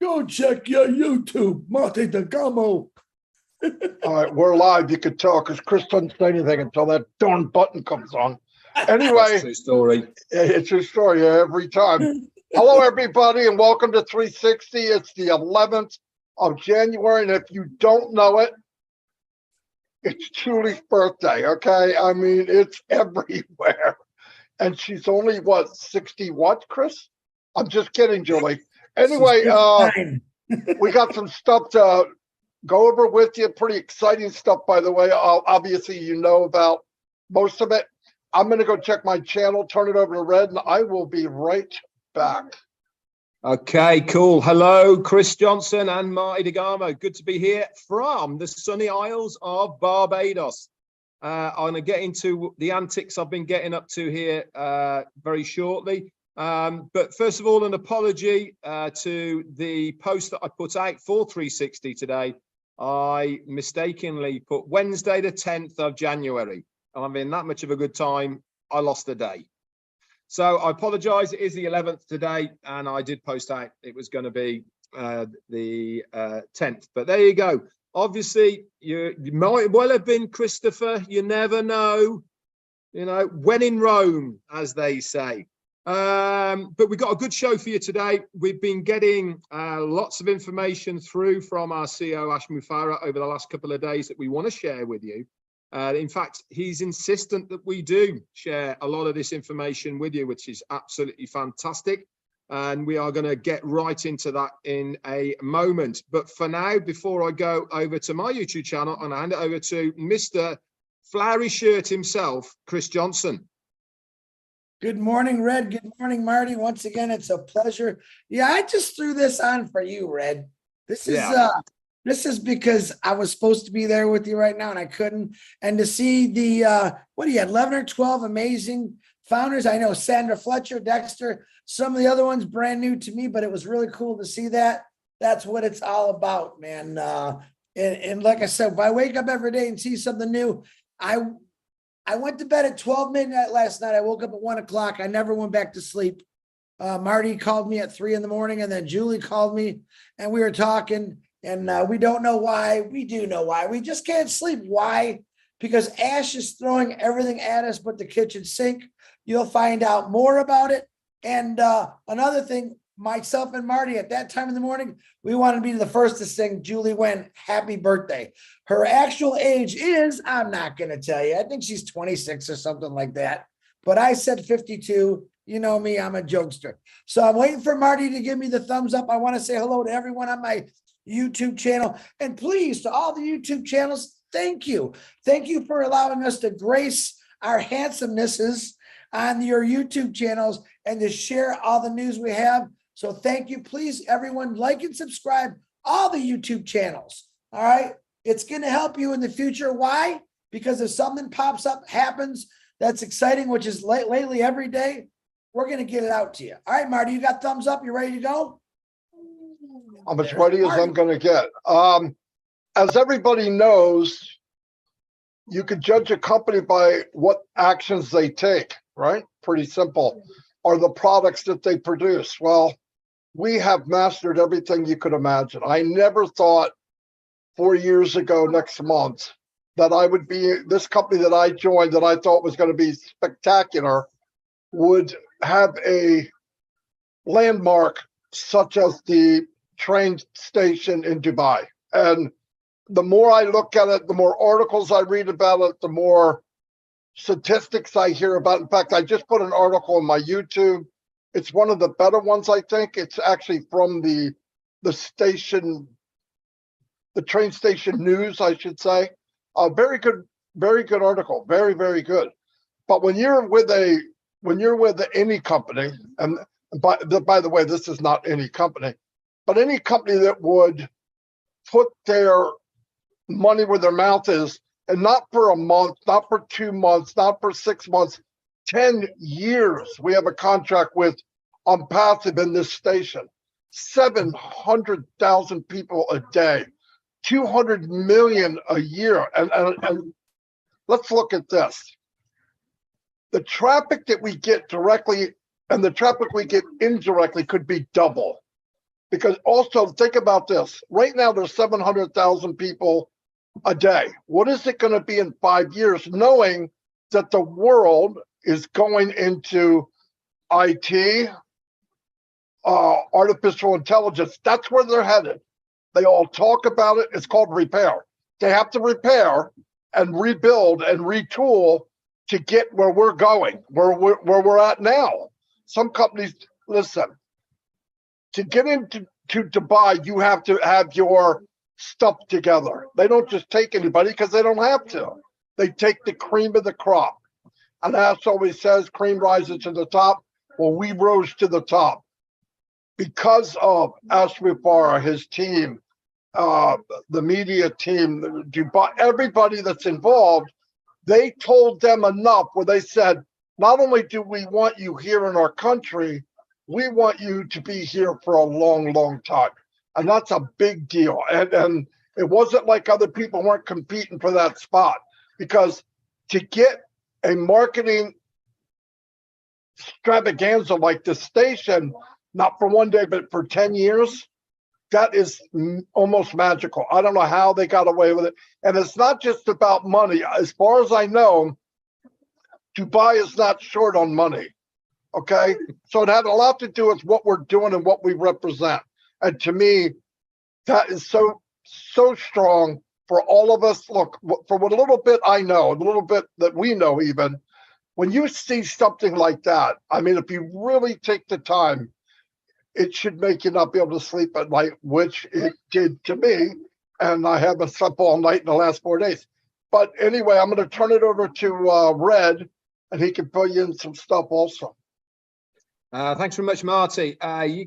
Go check your YouTube, Marty DeGamo. All right, we're live. You could tell because Chris doesn't say anything until that darn button comes on. Anyway, true story. It's a story every time. Hello, everybody, and welcome to 360. It's the 11th of January, and if you don't know it, it's Julie's birthday, okay? I mean, it's everywhere. And she's only, what, 60 what, Chris? I'm just kidding, Julie. Anyway, we got some stuff to go over with you. Pretty exciting stuff, by the way. Obviously, you know about most of it. I'm going to go check my channel, turn it over to Red, and I will be right back. Okay, cool. Hello, Chris Johnson and Marty DeGamo. Good to be here from the sunny Isles of Barbados. I'm going to get into the antics I've been getting up to here very shortly. But first of all, an apology to the post that I put out for 360 today. I mistakenly put Wednesday, the 10th of January. And I'm in that much of a good time, I lost a day. So I apologize. It is the 11th today, and I did post out it was going to be the 10th. But there you go. Obviously, you might well have been Christopher. You never know. You know, when in Rome, as they say. But we've got a good show for you today. We've been getting lots of information through from our CEO, Ash Mufareh, over the last couple of days that we want to share with you. In fact, he's insistent that we do share a lot of this information with you, which is absolutely fantastic. And we are going to get right into that in a moment. But for now, before I go over to my YouTube channel and hand it over to Mr. Flowery Shirt himself, Chris Johnson. Good morning, Red. Good morning, Marty. Once again, it's a pleasure. Yeah, I just threw this on for you, Red. This is because I was supposed to be there with you right now and I couldn't. And to see the, what do you had, 11 or 12 amazing founders. I know Sandra Fletcher, Dexter, some of the other ones brand new to me, but it was really cool to see that. That's what it's all about, man. And like I said, if I wake up every day and see something new, I went to bed at 12 midnight last night. I woke up at 1 o'clock. I never went back to sleep. Marty called me at 3 in the morning, and then Julie called me and we were talking. And we don't know why. We do know why. We just can't sleep. Why? Because Ash is throwing everything at us but the kitchen sink. You'll find out more about it. And another thing, myself and Marty, at that time in the morning, we wanted to be the first to sing Julie Wen happy birthday. Her actual age is, I'm not going to tell you. I think she's 26 or something like that. But I said 52. You know me, I'm a jokester. So I'm waiting for Marty to give me the thumbs up. I want to say hello to everyone on my YouTube channel, and please, to all the YouTube channels, thank you for allowing us to grace our handsomenesses on your YouTube channels and to share all the news we have. So thank you. Please, everyone, like and subscribe all the YouTube channels. All right, it's going to help you in the future. Why? Because if something pops up, happens that's exciting, which is lately every day, we're going to get it out to you. All right, Marty, you got thumbs up? You ready to go? I'm as ready as I'm going to get. As everybody knows, you could judge a company by what actions they take, right? Pretty simple. Or the products that they produce. Well, we have mastered everything you could imagine. I never thought 4 years ago next month that I would be, this company that I joined that I thought was going to be spectacular would have a landmark such as the train station in Dubai. And the more I look at it, the more articles I read about it, the more statistics I hear about. In fact, I just put an article on my YouTube. It's one of the better ones, I think. It's actually from the station, the train station news, I should say. Very good article. Very, very good. But when you're with any company, and by the way, this is not any company, but any company that would put their money where their mouth is, and not for a month, not for 2 months, not for 6 months, 10 years. We have a contract with ONPASSIVE in this station. 700,000 people a day, 200 million a year. And let's look at this. The traffic that we get directly and the traffic we get indirectly could be double. Because also think about this. Right now, there's 700,000 people a day. What is it going to be in 5 years, knowing that the world is going into IT, artificial intelligence? That's where they're headed. They all talk about it. It's called repair. They have to repair and rebuild and retool to get where we're going, where we're at now. Some companies, listen, to get into Dubai, you have to have your stuff together. They don't just take anybody because they don't have to. They take the cream of the crop. And that's always says cream rises to the top. Well, we rose to the top because of Ashmi Farah, his team, the media team, Dubai, everybody that's involved. They told them enough where they said, not only do we want you here in our country, we want you to be here for a long, long time. And that's a big deal. And it wasn't like other people weren't competing for that spot, because to get a marketing extravaganza like this station, not for one day, but for 10 years, that is almost magical. I don't know how they got away with it. And it's not just about money. As far as I know, Dubai is not short on money. Okay. So it had a lot to do with what we're doing and what we represent. And to me, that is so strong for all of us. Look, for what little bit I know, a little bit that we know, even when you see something like that, I mean, if you really take the time, it should make you not be able to sleep at night, which it did to me. And I haven't slept all night in the last 4 days. But anyway, I'm going to turn it over to Red, and he can fill you in some stuff also. Thanks very much, Marty.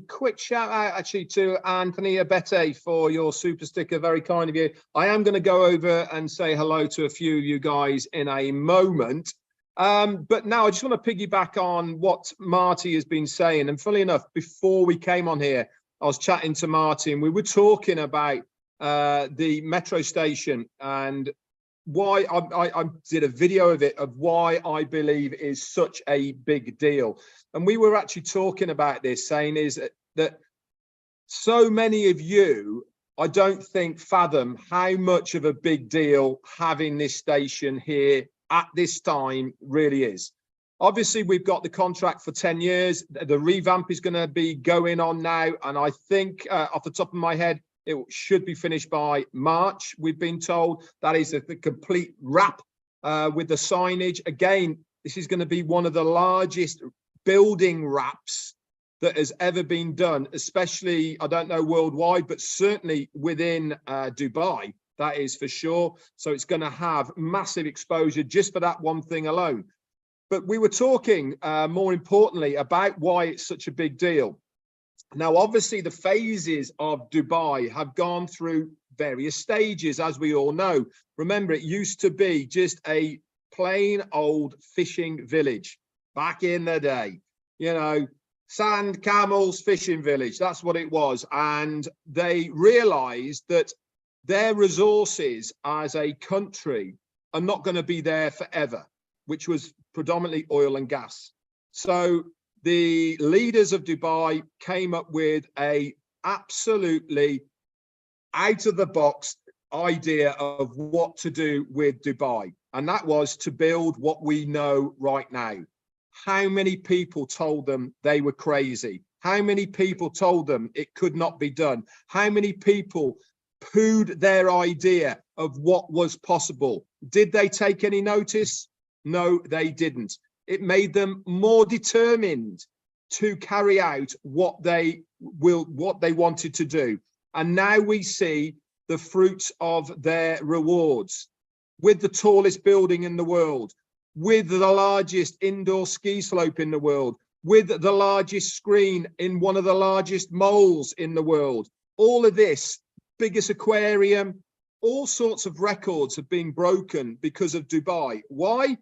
Quick shout out actually to Anthony Abete for your super sticker. Very kind of you. I am going to go over and say hello to a few of you guys in a moment. But now I just want to piggyback on what Marty has been saying. And funnily enough, before we came on here, I was chatting to Marty and we were talking about the metro station and why I did a video of it, of why I believe is such a big deal. And we were actually talking about this, saying is that so many of you, I don't think fathom how much of a big deal having this station here at this time really is. Obviously, we've got the contract for 10 years. The revamp is going to be going on now. And I think off the top of my head, it should be finished by March. We've been told that is the complete wrap with the signage. Again, this is going to be one of the largest building wraps that has ever been done, especially, I don't know worldwide, but certainly within Dubai, that is for sure. So it's going to have massive exposure just for that one thing alone. But we were talking more importantly about why it's such a big deal. Now, obviously, the phases of Dubai have gone through various stages, as we all know. Remember, it used to be just a plain old fishing village back in the day. You know, sand, camels, fishing village. That's what it was. And they realized that their resources as a country are not going to be there forever, which was predominantly oil and gas. So the leaders of Dubai came up with a absolutely out of the box idea of what to do with Dubai. And that was to build what we know right now. How many people told them they were crazy? How many people told them it could not be done? How many people poohed their idea of what was possible? Did they take any notice? No, they didn't. It made them more determined to carry out what they wanted to do. And now we see the fruits of their rewards, with the tallest building in the world, with the largest indoor ski slope in the world, with the largest screen in one of the largest malls in the world. All of this, biggest aquarium, all sorts of records have been broken because of Dubai. Why?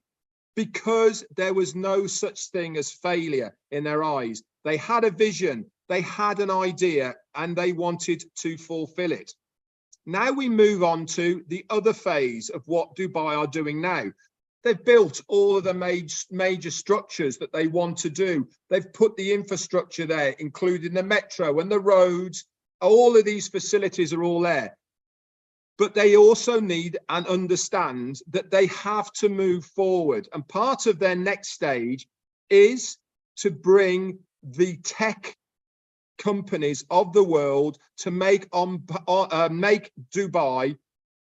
Because there was no such thing as failure in their eyes. They had a vision, they had an idea, and they wanted to fulfill it. Now we move on to the other phase of what Dubai are doing now. They've built all of the major structures that they want to do. They've put the infrastructure there, including the metro and the roads All of these facilities are all there. But they also need and understand that they have to move forward. And part of their next stage is to bring the tech companies of the world to make Dubai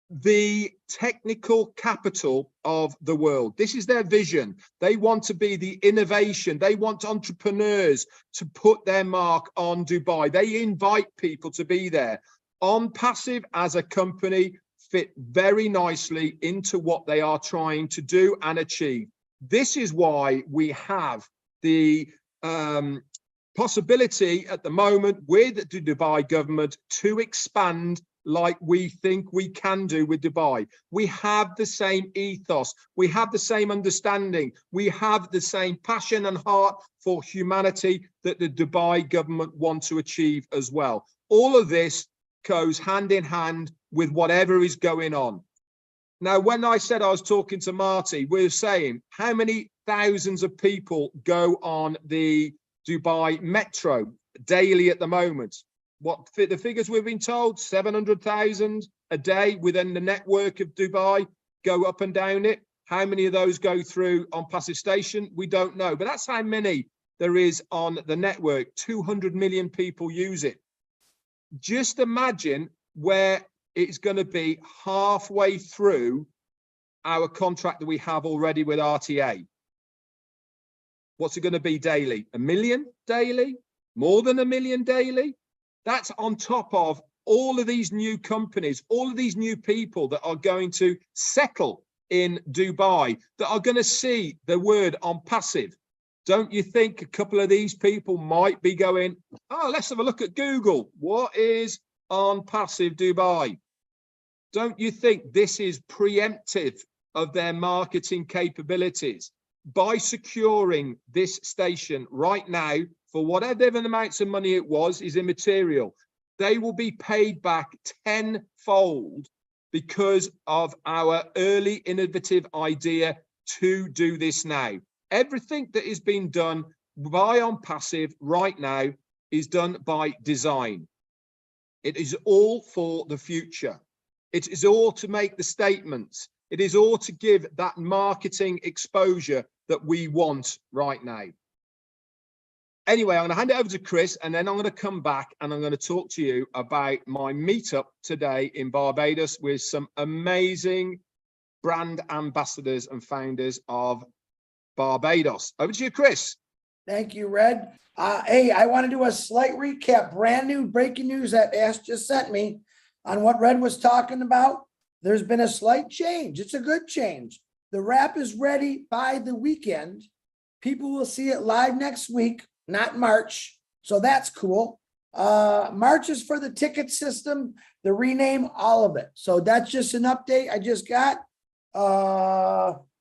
the technical capital of the world. This is their vision. They want to be the innovation. They want entrepreneurs to put their mark on Dubai. They invite people to be there. ONPASSIVE as a company fit very nicely into what they are trying to do and achieve. This is why we have the possibility at the moment with the Dubai government to expand like we think we can do with Dubai. We have the same ethos. We have the same understanding. We have the same passion and heart for humanity that the Dubai government want to achieve as well. All of this goes hand in hand with whatever is going on. Now, when I said I was talking to Marty, we were saying how many thousands of people go on the Dubai metro daily at the moment. What the figures we've been told, 700,000 a day within the network of Dubai go up and down it. How many of those go through ONPASSIVE station? We don't know, but that's how many there is on the network. 200 million people use it. Just imagine where it's going to be halfway through our contract that we have already with RTA. What's it going to be daily? 1 million daily? More than 1 million daily? That's on top of all of these new companies, all of these new people that are going to settle in Dubai, that are going to see the word ONPASSIVE. Don't you think a couple of these people might be going, oh, let's have a look at Google. What is ONPASSIVE Dubai? Don't you think this is preemptive of their marketing capabilities? By securing this station right now, for whatever amounts of money it was, is immaterial. They will be paid back tenfold because of our early innovative idea to do this now. Everything that is being done by ONPASSIVE right now is done by design. It is all for the future. It is all to make the statements. It is all to give that marketing exposure that we want right now. Anyway, I'm going to hand it over to Chris, and then I'm going to come back and I'm going to talk to you about my meetup today in Barbados with some amazing brand ambassadors and founders of Barbados. Over to you, Chris. Thank you, Red. Hey, I want to do a slight recap. Brand new breaking news that Ash just sent me on what Red was talking about. There's been a slight change. It's a good change. The wrap is ready by the weekend. People will see it live next week, not March. So that's cool. March is for the ticket system, the rename, all of it. So that's just an update I just got.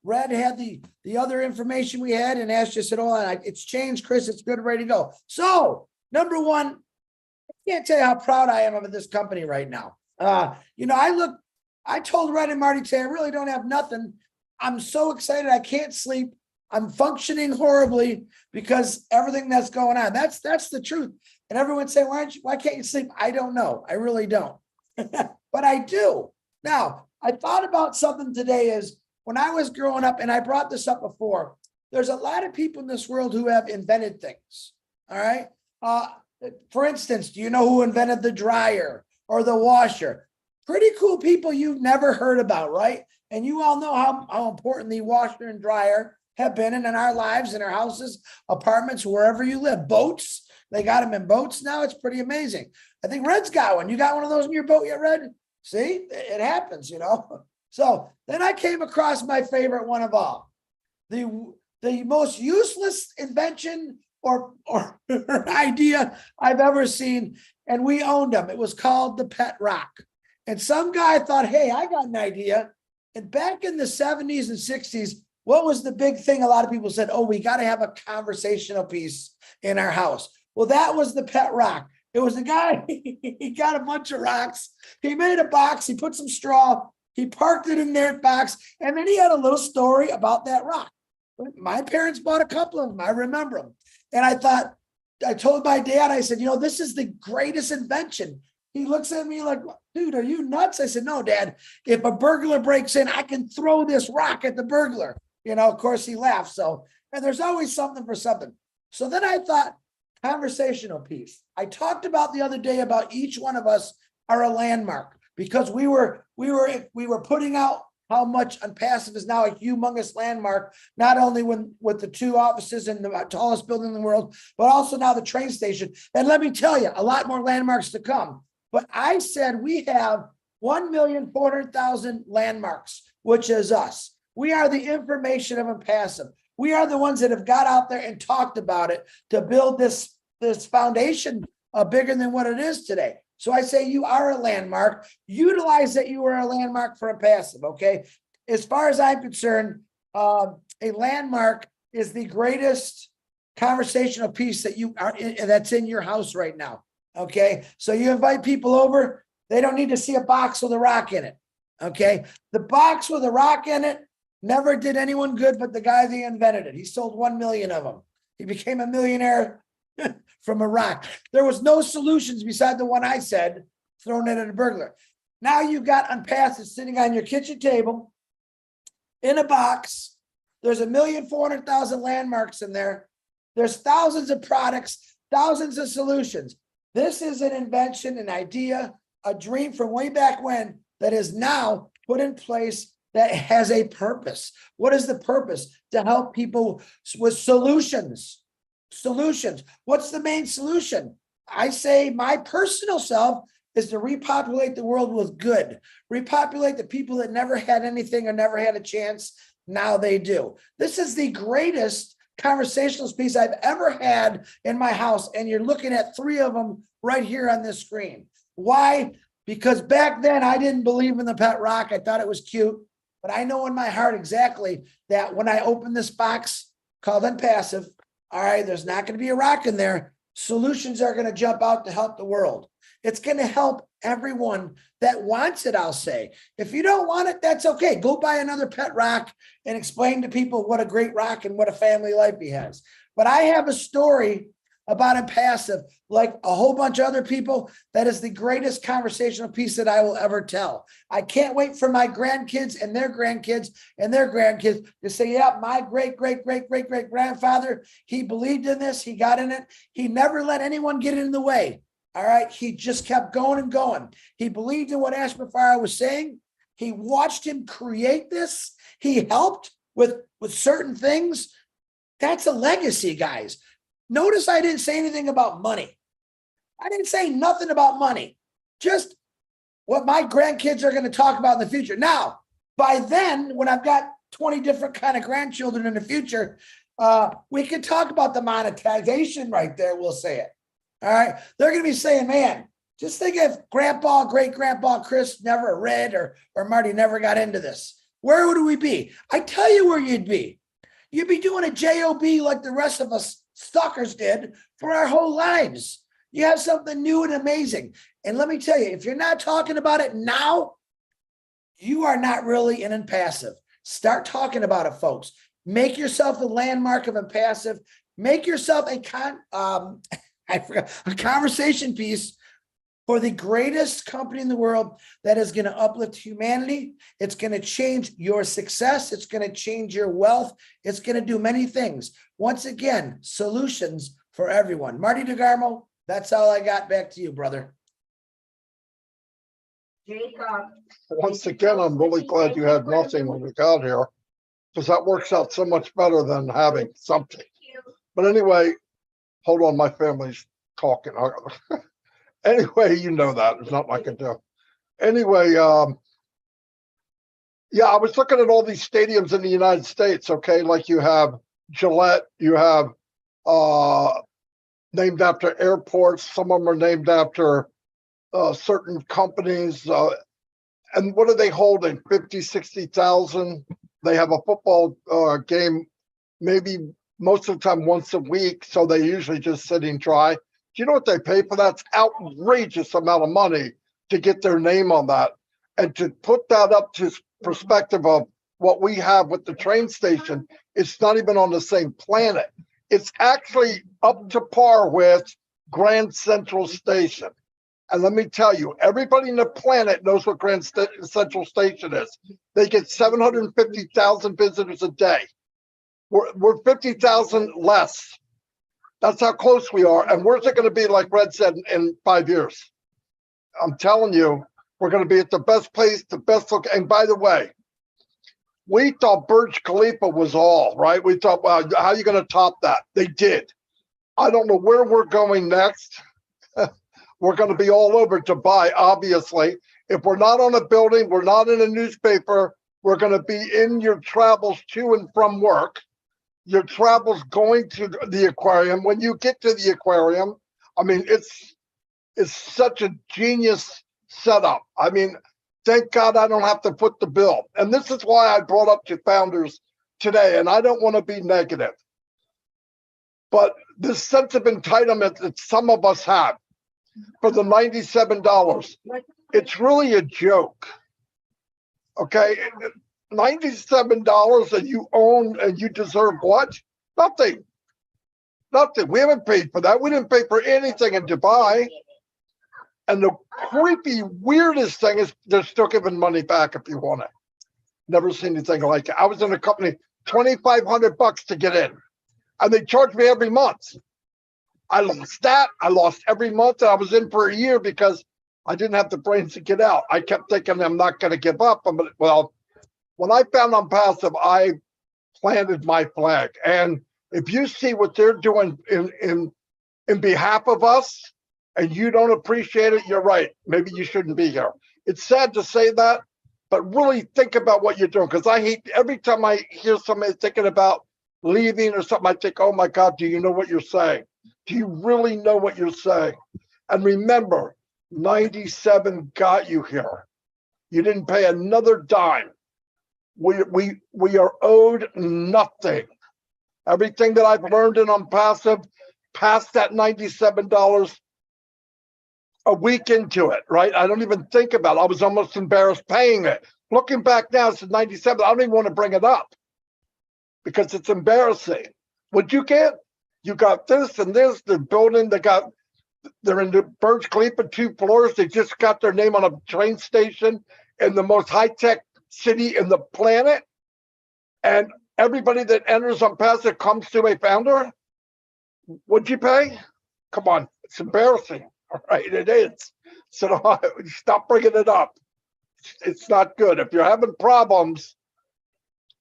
Red had the other information we had, and Ash just said, oh, it's changed, Chris. It's good, ready to go. So number one, I can't tell you how proud I am of this company right now. I told Red and Marty today, I really don't have nothing. I'm so excited. I can't sleep. I'm functioning horribly because everything that's going on. That's the truth. And everyone's saying, why can't you sleep? I don't know. I really don't. But I do. Now, I thought about something today is when I was growing up, and I brought this up before, there's a lot of people in this world who have invented things. All right. For instance, do you know who invented the dryer or the washer? Pretty cool people you've never heard about, right? And you all know how important the washer and dryer have been in our lives, in our houses, apartments, wherever you live. Boats, they got them in boats now. It's pretty amazing. I think Red's got one. You got one of those in your boat yet, Red? See, it happens, you know. So then I came across my favorite one of all, the most useless invention or idea I've ever seen, and we owned them. It was called the pet rock. And some guy thought, hey, I got an idea. And back in the 70s and 60s, what was the big thing? A lot of people said, oh, we got to have a conversational piece in our house. Well, that was the pet rock. It was the guy, he got a bunch of rocks. He made a box. He put some straw. He parked it in their box. And then he had a little story about that rock. My parents bought a couple of them. I remember them. And I thought, I told my dad, I said, this is the greatest invention. He looks at me like, dude, are you nuts? I said, no, Dad, if a burglar breaks in, I can throw this rock at the burglar. Of course he laughed. So, and there's always something for something. So then I thought, conversational piece. I talked about the other day about each one of us are a landmark, because we were putting out how much ONPASSIVE is now a humongous landmark, not only with the 2 offices in the tallest building in the world, but also now the train station. And let me tell you, a lot more landmarks to come. But I said we have 1,400,000 landmarks, which is us. We are the information of ONPASSIVE. We are the ones that have got out there and talked about it to build this foundation bigger than what it is today. So I say you are a landmark. Utilize that you are a landmark for ONPASSIVE, okay? As far as I'm concerned, a landmark is the greatest conversational piece that that's in your house right now, okay? So you invite people over, they don't need to see a box with a rock in it, okay? The box with a rock in it never did anyone good but the guy that invented it. He sold 1 million of them. He became a millionaire from a rock. There was no solutions beside the one I said, thrown it at a burglar. Now you've got ONPASSIVE sitting on your kitchen table in a box. There's 1,400,000 landmarks in there. There's thousands of products, thousands of solutions. This is an invention, an idea, a dream from way back when that is now put in place that has a purpose. What is the purpose? To help people with solutions. Solutions. What's the main solution? I say my personal self is to repopulate the world with good. Repopulate the people that never had anything or never had a chance. Now they do. This is the greatest conversational piece I've ever had in my house. And you're looking at 3 of them right here on this screen. Why? Because back then I didn't believe in the pet rock. I thought it was cute. But I know in my heart exactly that when I open this box called ONPASSIVE, all right, there's not going to be a rock in there. Solutions are going to jump out to help the world. It's going to help everyone that wants it, I'll say. If you don't want it, that's okay. Go buy another pet rock and explain to people what a great rock and what a family life he has. But I have a story about ONPASSIVE, like a whole bunch of other people, that is the greatest conversational piece that I will ever tell. I can't wait for my grandkids and their grandkids and their grandkids to say, yeah, my great grandfather, he believed in this, he got in it. He never let anyone get in the way. All right. He just kept going and going. He believed in what Ashby Farrar was saying. He watched him create this. He helped with certain things. That's a legacy, guys. Notice I didn't say anything about money. I didn't say nothing about money. Just what my grandkids are going to talk about in the future. Now, by then, when I've got 20 different kind of grandchildren in the future, we can talk about the monetization right there. We'll say it. All right. They're going to be saying, man, just think if grandpa, great grandpa Chris never read or Marty never got into this. Where would we be? I tell you where you'd be. You'd be doing a job like the rest of us suckers did for our whole lives. You have something new and amazing. And let me tell you, if you're not talking about it now, you are not really in ONPASSIVE. Start talking about it, folks. Make yourself a landmark of ONPASSIVE. Make yourself a conversation piece for the greatest company in the world that is going to uplift humanity. It's going to change your success. It's going to change your wealth. It's going to do many things. Once again, solutions for everyone. Marty DeGarmo, that's all I got. Back to you, brother. Once again, I'm really glad you had nothing when we got here, because that works out so much better than having something. But anyway, hold on, my family's talking. Anyway, you know that. There's nothing I can do. Anyway, yeah, I was looking at all these stadiums in the United States, okay? Like you have Gillette, you have named after airports. Some of them are named after certain companies. And what are they holding? 50, 60,000. They have a football game maybe most of the time once a week. So they're usually just sitting dry. Do you know what they pay for that? It's outrageous amount of money to get their name on that. And to put that up to perspective of what we have with the train station, it's not even on the same planet. It's actually up to par with Grand Central Station. And let me tell you, everybody in the planet knows what Central Station is. They get 750,000 visitors a day. We're 50,000 less. That's how close we are. And where's it going to be, like Red said, in 5 years? I'm telling you, we're going to be at the best place, the best look. And by the way, we thought Burj Khalifa was all, right? We thought, well, how are you going to top that? They did. I don't know where we're going next. We're going to be all over Dubai, obviously. If we're not on a building, we're not in a newspaper, we're going to be in your travels to and from work. Your travels going to the aquarium. When you get to the aquarium, I mean, it's such a genius setup. I mean, thank God I don't have to foot the bill. And this is why I brought up to founders today, and I don't want to be negative, but this sense of entitlement that some of us have for the $97, it's really a joke. Okay, $97 and you own and you deserve what? Nothing. Nothing. We haven't paid for that. We didn't pay for anything in Dubai. And the creepy, weirdest thing is they're still giving money back if you want it. Never seen anything like it. I was in a company, $2,500 to get in, and they charged me every month. I lost that. I lost every month. And I was in for a year because I didn't have the brains to get out. I kept thinking I'm not going to give up. But well, when I found ONPASSIVE, I planted my flag. And if you see what they're doing in behalf of us, and you don't appreciate it, you're right. Maybe you shouldn't be here. It's sad to say that, but really think about what you're doing. Because I hate every time I hear somebody thinking about leaving or something, I think, oh my God, do you know what you're saying? Do you really know what you're saying? And remember, 97 got you here. You didn't pay another dime. We are owed nothing. Everything that I've learned in ONPASSIVE, past that $97, a week into it, right? I don't even think about it. I was almost embarrassed paying it. Looking back now, it's 97. I don't even want to bring it up because it's embarrassing. What you get? You got this and this. They're building. They're in the Burj Khalifa 2 floors. They just got their name on a train station in the most high-tech city in the planet. And everybody that enters ONPASSIVE comes to a founder. What'd you pay? Come on, it's embarrassing. All right, it is. So stop bringing it up. It's not good. If you're having problems,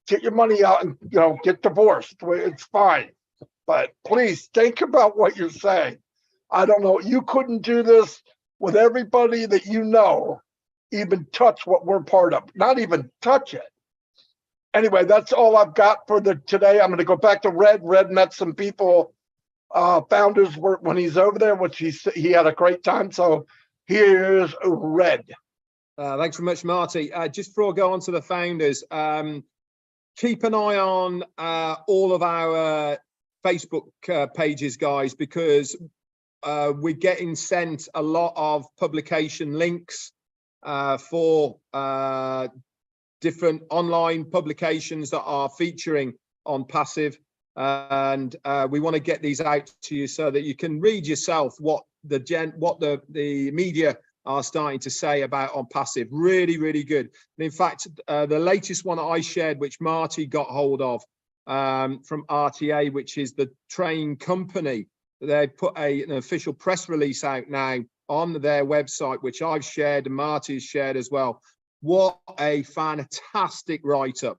get your money out and get divorced. It's fine. But please think about what you're saying. I don't know. You couldn't do this with everybody that you know, even touch what we're part of. Not even touch it. Anyway, that's all I've got for today. I'm going to go back to Red. Red met some people. Founders work when he's over there, which he had a great time. So here's Red. Thanks very much, Marty. Just before I go on to the founders, keep an eye on all of our Facebook pages, guys, because we're getting sent a lot of publication links for different online publications that are featuring ONPASSIVE. And we want to get these out to you so that you can read yourself what the media are starting to say about ONPASSIVE. Really, really good. And in fact, the latest one I shared, which Marty got hold of from RTA, which is the train company, they put an official press release out now on their website, which I've shared and Marty's shared as well. What a fantastic write-up.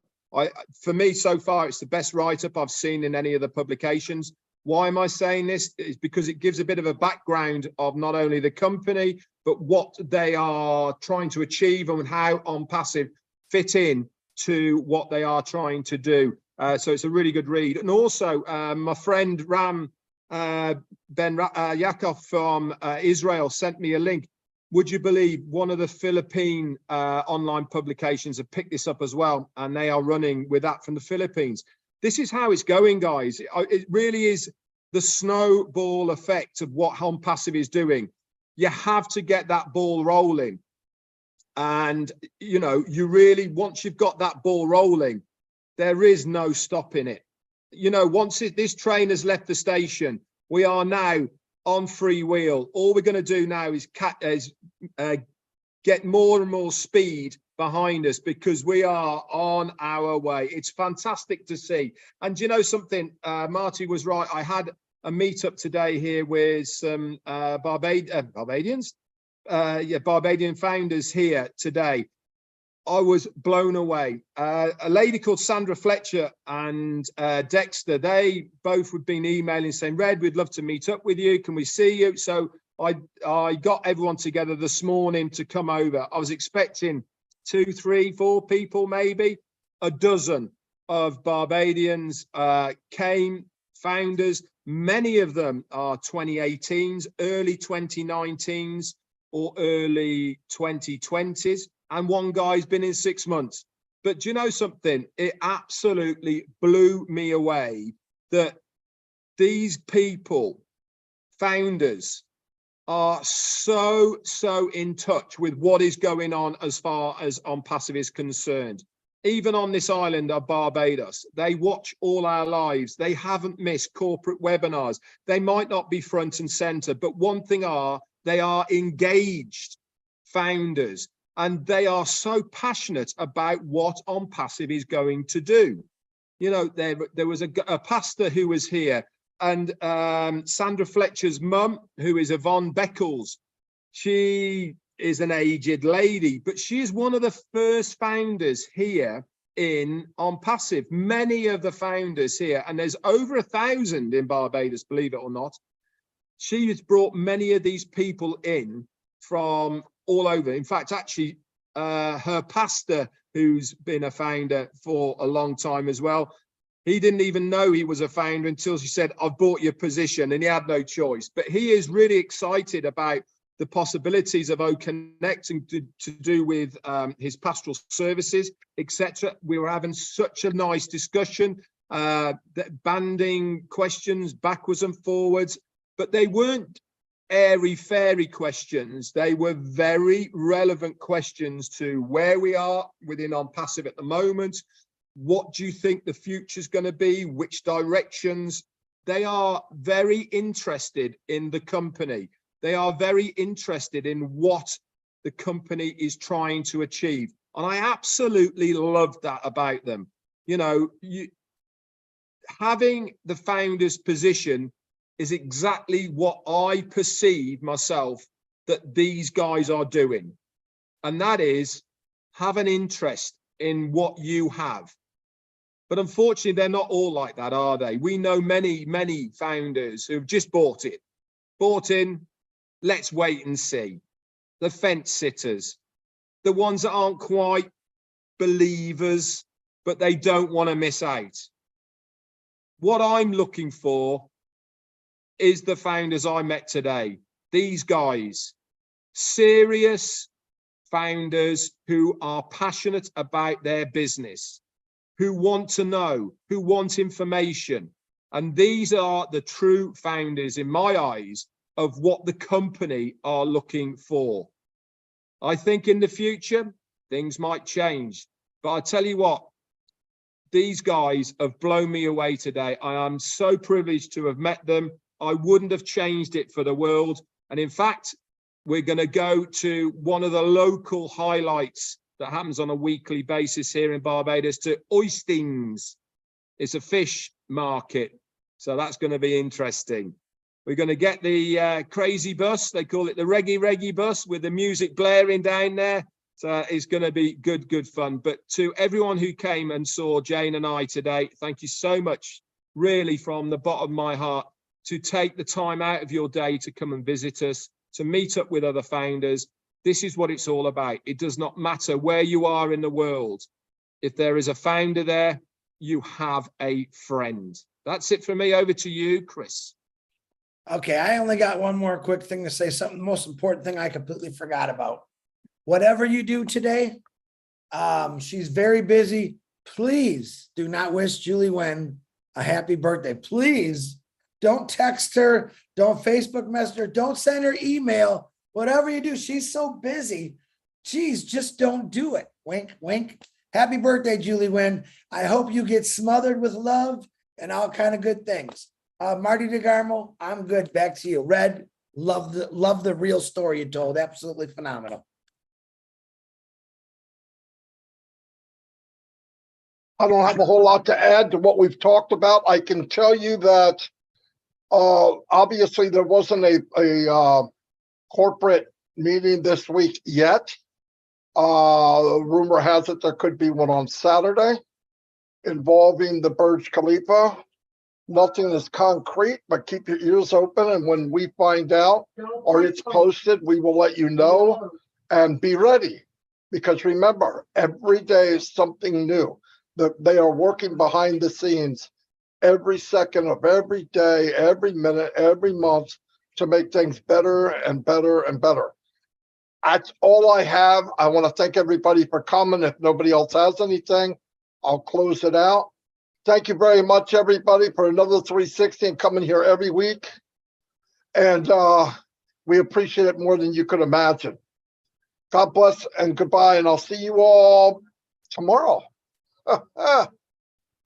For me, so far, it's the best write-up I've seen in any of the publications. Why am I saying this? It's because it gives a bit of a background of not only the company, but what they are trying to achieve and how ONPASSIVE fit in to what they are trying to do. So it's a really good read. And also, my friend Ben Yakov from Israel sent me a link. Would you believe one of the Philippine online publications have picked this up as well, and they are running with that from the Philippines. This is how it's going, guys. It really is the snowball effect of what ONPASSIVE is doing. You have to get that ball rolling. And, you really, once you've got that ball rolling, there is no stopping it. you know, once this train has left the station, we are now on free wheel. All we're going to do now is get more and more speed behind us, because we are on our way. It's fantastic to see. And you know something, Marty was right. I had a meetup today here with some Barbadians, Barbadian founders here today. I was blown away. A lady called Sandra Fletcher and Dexter, they both had been emailing saying, Red, we'd love to meet up with you. Can we see you? So I got everyone together this morning to come over. I was expecting 2, 3, 4 people, maybe a dozen of Barbadians came, founders. Many of them are 2018s, early 2019s, or early 2020s. And one guy's been in 6 months. But do you know something? It absolutely blew me away that these people, founders, are so in touch with what is going on as far as ONPASSIVE is concerned. Even on this island of Barbados, they watch all our lives. They haven't missed corporate webinars. They might not be front and center, but one thing they are engaged founders, and they are so passionate about what ONPASSIVE is going to do. You know, there was a pastor who was here, and Sandra Fletcher's mum, who is Yvonne Beckles, she is an aged lady, but she is one of the first founders here in ONPASSIVE. Many of the founders here, and there's over 1,000 in Barbados, believe it or not. She has brought many of these people in from all over. In fact, actually, her pastor, who's been a founder for a long time as well, he didn't even know he was a founder until she said, I've bought your position, and he had no choice. But he is really excited about the possibilities of connecting to do with his pastoral services, etc. We were having such a nice discussion, banding questions backwards and forwards, but they weren't airy-fairy questions. They were very relevant questions to where we are within ONPASSIVE at the moment. What do you think the future's going to be? Which directions? They are very interested in the company. They are very interested in what the company is trying to achieve. And I absolutely love that about them. You know, having the founder's position is exactly what I perceive myself that these guys are doing. And that is have an interest in what you have. But unfortunately, they're not all like that, are they? We know many founders who've just bought in, let's wait and see. The fence sitters, the ones that aren't quite believers, but they don't want to miss out. What I'm looking for is the founders I met today. These guys, serious founders who are passionate about their business, who want to know, who want information. And these are the true founders, in my eyes, of what the company are looking for. I think in the future, things might change. But I tell you what, these guys have blown me away today. I am so privileged to have met them. I wouldn't have changed it for the world. And in fact, we're going to go to one of the local highlights that happens on a weekly basis here in Barbados, to Oistings. It's a fish market. So that's going to be interesting. We're going to get the crazy bus. They call it the reggae bus with the music blaring down there. So it's going to be good fun. But to everyone who came and saw Jane and I today, thank you so much, really from the bottom of my heart, to take the time out of your day to come and visit us, to meet up with other founders. This is what it's all about. It does not matter where you are in the world. If there is a founder there, you have a friend. That's it for me. Over to you, Chris. Okay, I only got one more quick thing to say, something, the most important thing I completely forgot about. Whatever you do today, she's very busy. Please do not wish Julie Wen a happy birthday. Please don't text her, don't Facebook message her, don't send her email. Whatever you do, she's so busy. Geez, just don't do it. Wink, wink. Happy birthday, Julie Wen. I hope you get smothered with love and all kind of good things. Marty DeGarmo, I'm good. Back to you. Red, love the real story you told. Absolutely phenomenal. I don't have a whole lot to add to what we've talked about. I can tell you that obviously there wasn't a corporate meeting this week yet. Rumor has it there could be one on Saturday involving the Burj Khalifa. Nothing is concrete, but keep your ears open. And when we find out or it's posted, we will let you know, and be ready. Because remember, every day is something new. They are working behind the scenes every second of every day, every minute, every month to make things better and better and better. That's all I have. I want to thank everybody for coming. If nobody else has anything, I'll close it out. Thank you very much, everybody, for another 360 and coming here every week. And we appreciate it more than you could imagine. God bless and goodbye. And I'll see you all tomorrow.